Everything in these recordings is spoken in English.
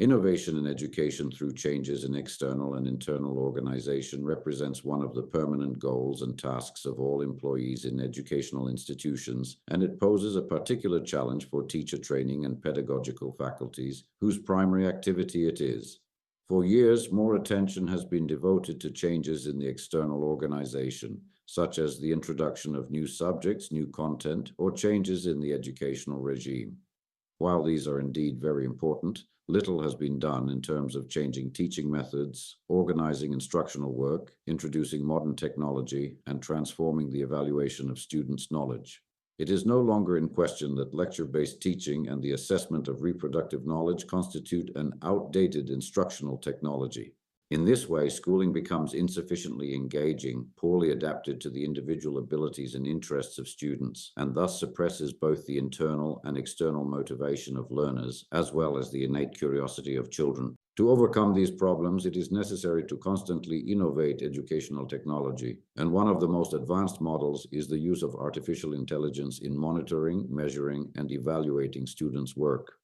Innovation in education through changes in external and internal organization represents one of the permanent goals and tasks of all employees in educational institutions, and it poses a particular challenge for teacher training and pedagogical faculties, whose primary activity it is. For years, more attention has been devoted to changes in the external organization, such as the introduction of new subjects, new content, or changes in the educational regime. While these are indeed very important, little has been done in terms of changing teaching methods, organizing instructional work, introducing modern technology, and transforming the evaluation of students' knowledge. It is no longer in question that lecture-based teaching and the assessment of reproductive knowledge constitute an outdated instructional technology. In this way, schooling becomes insufficiently engaging, poorly adapted to the individual abilities and interests of students, and thus suppresses both the internal and external motivation of learners, as well as the innate curiosity of children. To overcome these problems, it is necessary to constantly innovate educational technology, and one of the most advanced models is the use of artificial intelligence in monitoring, measuring, and evaluating students' work.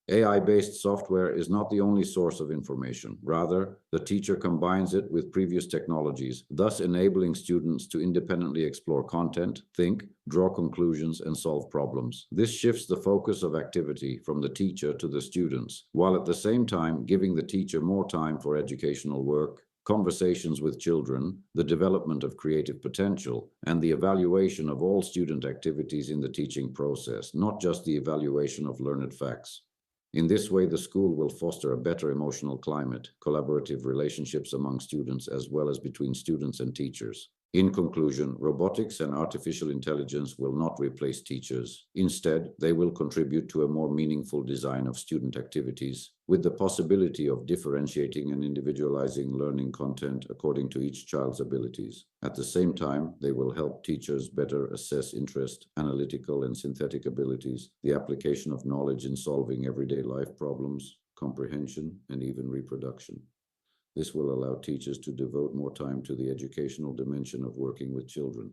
AI-based software is not the only source of information. Rather, the teacher combines it with previous technologies, thus enabling students to independently explore content, think, draw conclusions, and solve problems. This shifts the focus of activity from the teacher to the students, while at the same time giving the teacher more time for educational work, conversations with children, the development of creative potential, and the evaluation of all student activities in the teaching process, not just the evaluation of learned facts. In this way, the school will foster a better emotional climate, collaborative relationships among students, as well as between students and teachers. In conclusion, robotics and artificial intelligence will not replace teachers. Instead, they will contribute to a more meaningful design of student activities, with the possibility of differentiating and individualizing learning content according to each child's abilities. At the same time, they will help teachers better assess interest, analytical and synthetic abilities, the application of knowledge in solving everyday life problems, comprehension, and even reproduction. This will allow teachers to devote more time to the educational dimension of working with children.